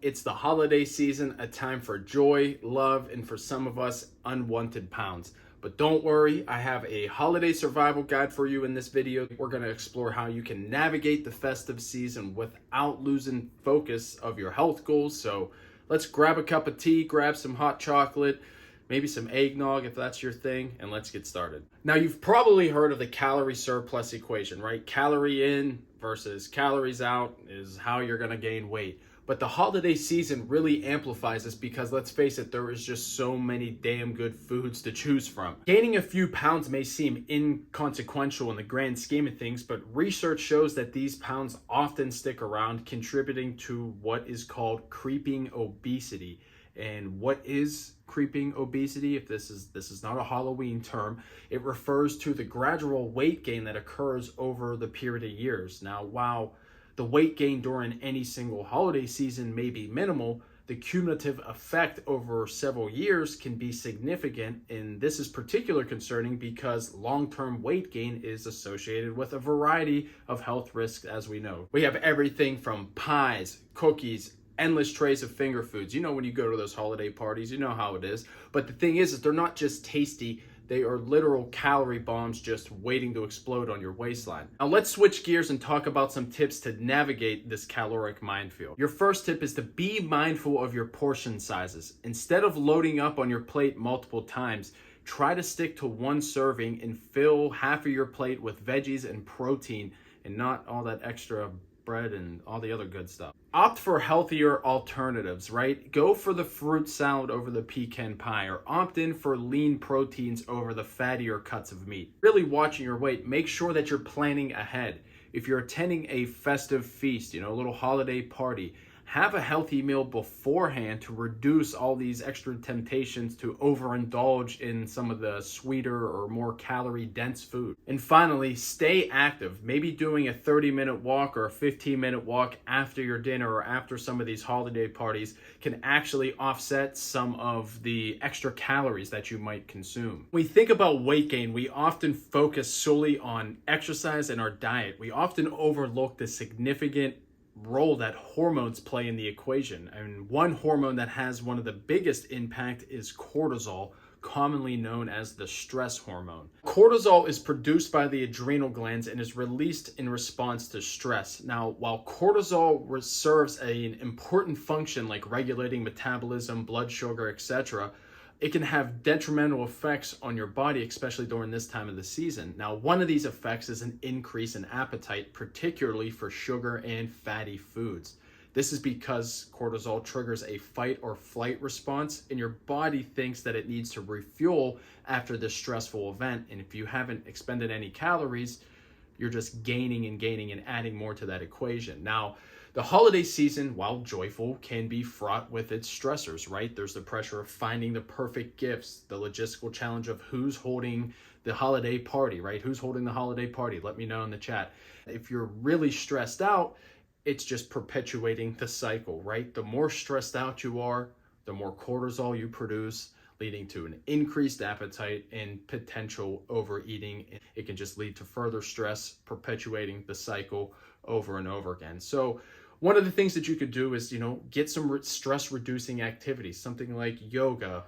It's the holiday season, a time for joy, love, and for some of us, unwanted pounds. But don't worry, I have a holiday survival guide for you in this video. We're going to explore how you can navigate the festive season without losing focus of your health goals. So let's grab a cup of tea, grab some hot chocolate, maybe some eggnog if that's your thing, and let's get started. Now, you've probably heard of the calorie surplus equation, right? Calorie in versus calories out is how you're going to gain weight. But the holiday season really amplifies this because, let's face it, there is just so many damn good foods to choose from. Gaining a few pounds may seem inconsequential in the grand scheme of things, but research shows that these pounds often stick around, contributing to what is called creeping obesity. And what is creeping obesity? If this is not a Halloween term, it refers to the gradual weight gain that occurs over the period of years. Now, while the weight gain during any single holiday season may be minimal, the cumulative effect over several years can be significant, and this is particularly concerning because long-term weight gain is associated with a variety of health risks, as we know. We have everything from pies, cookies, endless trays of finger foods. You know, when you go to those holiday parties, you know how it is. But the thing is they're not just tasty, they are literal calorie bombs just waiting to explode on your waistline. Now let's switch gears and talk about some tips to navigate this caloric minefield. Your first tip is to be mindful of your portion sizes. Instead of loading up on your plate multiple times, try to stick to one serving and fill half of your plate with veggies and protein and not all that extra bread and all the other good stuff. Opt for healthier alternatives, right? Go for the fruit salad over the pecan pie, or opt in for lean proteins over the fattier cuts of meat. Really watching your weight, make sure that you're planning ahead. If you're attending a festive feast, a little holiday party, have a healthy meal beforehand to reduce all these extra temptations to overindulge in some of the sweeter or more calorie-dense food. And finally, stay active. Maybe doing a 30-minute walk or a 15-minute walk after your dinner or after some of these holiday parties can actually offset some of the extra calories that you might consume. When we think about weight gain, we often focus solely on exercise and our diet. We often overlook the significant role that hormones play in the equation. And one hormone that has one of the biggest impact is cortisol, commonly known as the stress hormone. Cortisol is produced by the adrenal glands and is released in response to stress. Now, while cortisol serves an important function like regulating metabolism, blood sugar, etc., it can have detrimental effects on your body, especially during this time of the season. Now, one of these effects is an increase in appetite, particularly for sugar and fatty foods. This is because cortisol triggers a fight or flight response, and your body thinks that it needs to refuel after this stressful event. And if you haven't expended any calories, you're just gaining and adding more to that equation. Now, the holiday season, while joyful, can be fraught with its stressors, right? There's the pressure of finding the perfect gifts, the logistical challenge of who's holding the holiday party, right? Who's holding the holiday party? Let me know in the chat. If you're really stressed out, it's just perpetuating the cycle, right? The more stressed out you are, the more cortisol you produce, leading to an increased appetite and potential overeating. It can just lead to further stress, perpetuating the cycle over and over again. So one of the things that you could do is, get some stress reducing activities, something like yoga,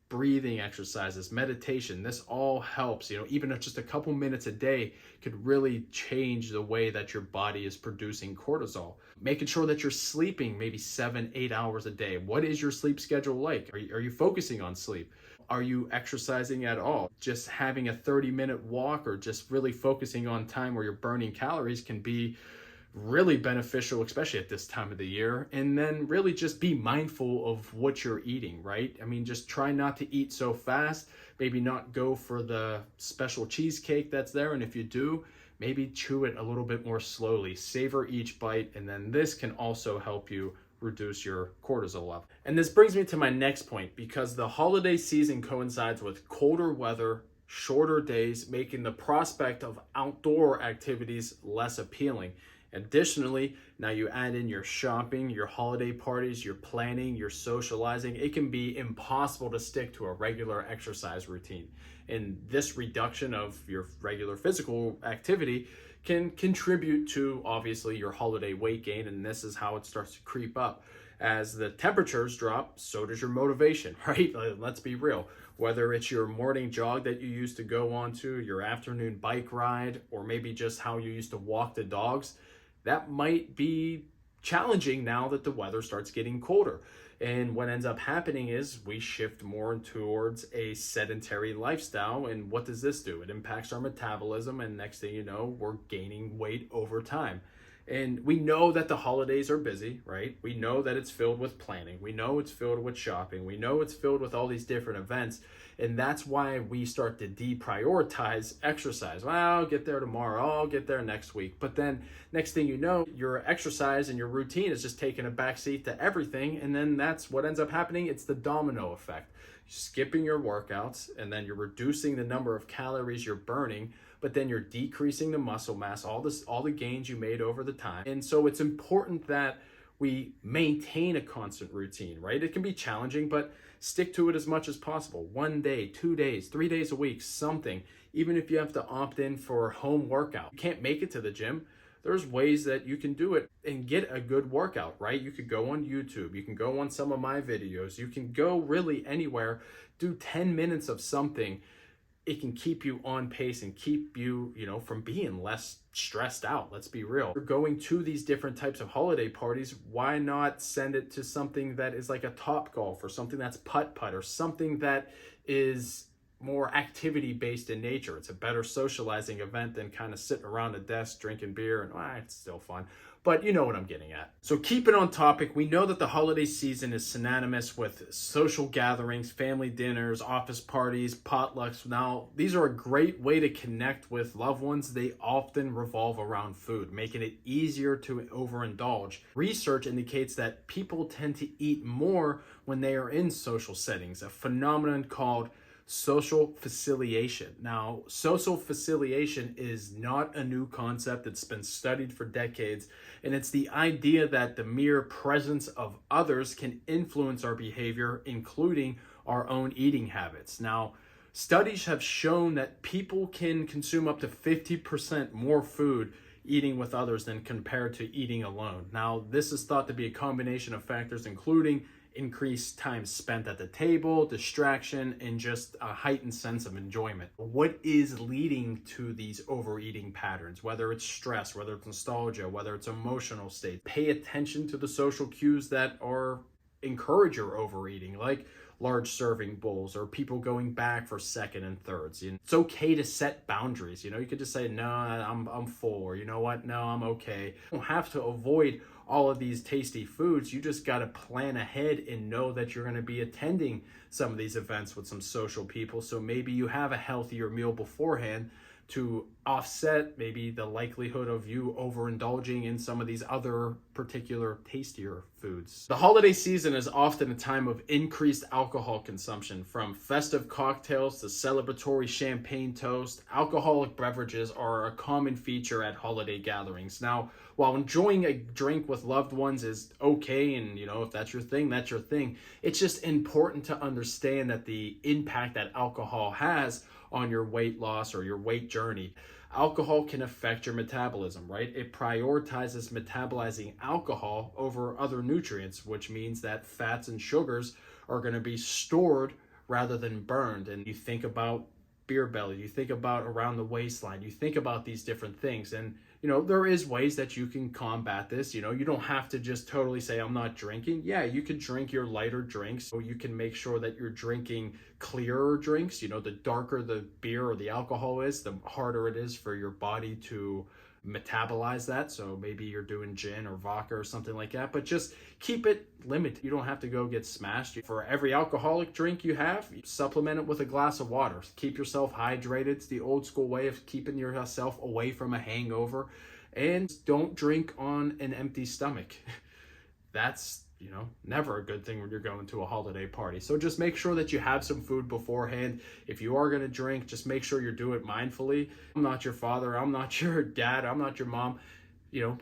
breathing exercises, meditation. This all helps. Even if just a couple minutes a day could really change the way that your body is producing cortisol. Making sure that you're sleeping maybe 7-8 hours a day. What is your sleep schedule like? Are you focusing on sleep? Are you exercising at all? Just having a 30-minute walk or just really focusing on time where you're burning calories can be really beneficial, especially at this time of the year. And then really just be mindful of what you're eating, right? Just try not to eat so fast, maybe not go for the special cheesecake that's there. And if you do, maybe chew it a little bit more slowly, savor each bite. And then this can also help you reduce your cortisol level. And this brings me to my next point, because the holiday season coincides with colder weather, shorter days, making the prospect of outdoor activities less appealing. Additionally, now you add in your shopping, your holiday parties, your planning, your socializing. It can be impossible to stick to a regular exercise routine. And this reduction of your regular physical activity can contribute to, obviously, your holiday weight gain, and this is how it starts to creep up. As the temperatures drop, so does your motivation, right? Let's be real. Whether it's your morning jog that you used to go on to, your afternoon bike ride, or maybe just how you used to walk the dogs, that might be challenging now that the weather starts getting colder. And what ends up happening is we shift more towards a sedentary lifestyle. And what does this do? It impacts our metabolism. And next thing you know, we're gaining weight over time. And we know that the holidays are busy, right? We know that it's filled with planning. We know it's filled with shopping. We know it's filled with all these different events. And that's why we start to deprioritize exercise. Well, I'll get there tomorrow. I'll get there next week. But then next thing you know, your exercise and your routine is just taking a backseat to everything. And then that's what ends up happening. It's the domino effect. Skipping your workouts, and then you're reducing the number of calories you're burning, but then you're decreasing the muscle mass, all the gains you made over the time. And so it's important that we maintain a constant routine, right? It can be challenging, but stick to it as much as possible. 1 day, 2 days, 3 days a week, something. Even if you have to opt in for home workout, you can't make it to the gym, there's ways that you can do it and get a good workout, right? You could go on YouTube, you can go on some of my videos, you can go really anywhere, do 10 minutes of something. It can keep you on pace and keep you, from being less stressed out. Let's be real. You're going to these different types of holiday parties. Why not send it to something that is like a Topgolf, or something that's putt-putt, or something that is more activity based in nature? It's a better socializing event than kind of sitting around a desk drinking beer, and it's still fun. But you know what I'm getting at. So keep it on topic. We know that the holiday season is synonymous with social gatherings, family dinners, office parties, potlucks. Now, these are a great way to connect with loved ones. They often revolve around food, making it easier to overindulge. Research indicates that people tend to eat more when they are in social settings, a phenomenon called social facilitation. Now, social facilitation is not a new concept. It's been studied for decades, and it's the idea that the mere presence of others can influence our behavior, including our own eating habits. Now, studies have shown that people can consume up to 50% more food eating with others than compared to eating alone. Now, this is thought to be a combination of factors, including increased time spent at the table, distraction, and just a heightened sense of enjoyment. What is leading to these overeating patterns? Whether it's stress, whether it's nostalgia, whether it's emotional state. Pay attention to the social cues that encourage your overeating, like large serving bowls or people going back for second and thirds. It's okay to set boundaries. You could just say, no, I'm full, or you know what, no, I'm okay. You don't have to avoid all of these tasty foods. You just got to plan ahead and know that you're going to be attending some of these events with some social people. So maybe you have a healthier meal beforehand to offset maybe the likelihood of you overindulging in some of these other particular tastier foods. The holiday season is often a time of increased alcohol consumption, from festive cocktails to celebratory champagne toast. Alcoholic beverages are a common feature at holiday gatherings. Now, while enjoying a drink with loved ones is okay, and if that's your thing, that's your thing, it's just important to understand that the impact that alcohol has on your weight loss or your weight journey. Alcohol can affect your metabolism, right? It prioritizes metabolizing alcohol over other nutrients, which means that fats and sugars are going to be stored rather than burned. And you think about beer belly, you think about around the waistline, you think about these different things. And there is ways that you can combat this. You don't have to just totally say, I'm not drinking. Yeah, you can drink your lighter drinks, or you can make sure that you're drinking clearer drinks. The darker the beer or the alcohol is, the harder it is for your body to metabolize that. So maybe you're doing gin or vodka or something like that, but just keep it limited. You don't have to go get smashed. For every alcoholic drink you have, you supplement it with a glass of water. Keep yourself hydrated. It's the old school way of keeping yourself away from a hangover. And don't drink on an empty stomach. That's never a good thing when you're going to a holiday party. So just make sure that you have some food beforehand. If you are going to drink, just make sure you do it mindfully. I'm not your father. I'm not your dad. I'm not your mom.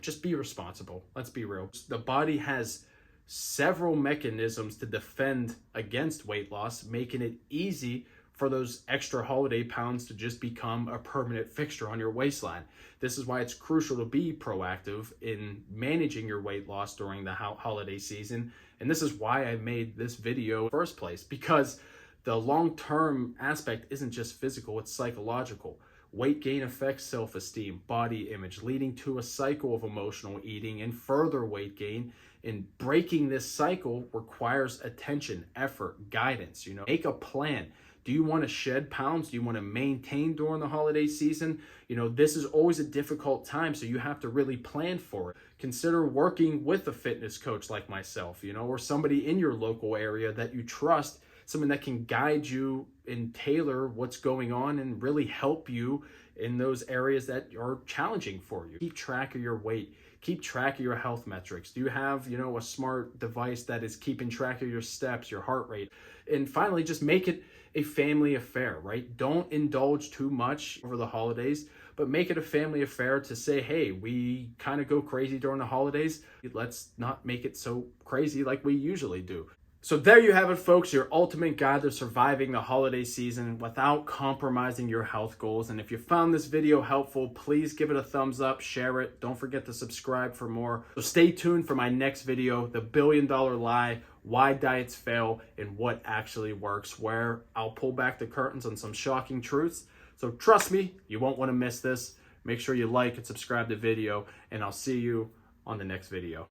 Just be responsible. Let's be real. The body has several mechanisms to defend against weight loss, making it easy for those extra holiday pounds to just become a permanent fixture on your waistline. This is why it's crucial to be proactive in managing your weight loss during the holiday season. And this is why I made this video in the first place, because the long-term aspect isn't just physical, it's psychological. Weight gain affects self-esteem, body image, leading to a cycle of emotional eating and further weight gain. And breaking this cycle requires attention, effort, guidance. Make a plan. Do you want to shed pounds? Do you want to maintain during the holiday season? This is always a difficult time, so you have to really plan for it. Consider working with a fitness coach like myself, or somebody in your local area that you trust, someone that can guide you and tailor what's going on and really help you in those areas that are challenging for you. Keep track of your weight. Keep track of your health metrics. Do you have, a smart device that is keeping track of your steps, your heart rate? And finally, just make it a family affair, right? Don't indulge too much over the holidays, but make it a family affair to say, hey, we kind of go crazy during the holidays. Let's not make it so crazy like we usually do. So there you have it, folks, your ultimate guide to surviving the holiday season without compromising your health goals. And if you found this video helpful, please give it a thumbs up, share it. Don't forget to subscribe for more. So stay tuned for my next video, The $1 Billion Lie, Why Diets Fail and What Actually Works, where I'll pull back the curtains on some shocking truths. So trust me, you won't want to miss this. Make sure you like and subscribe to the video, and I'll see you on the next video.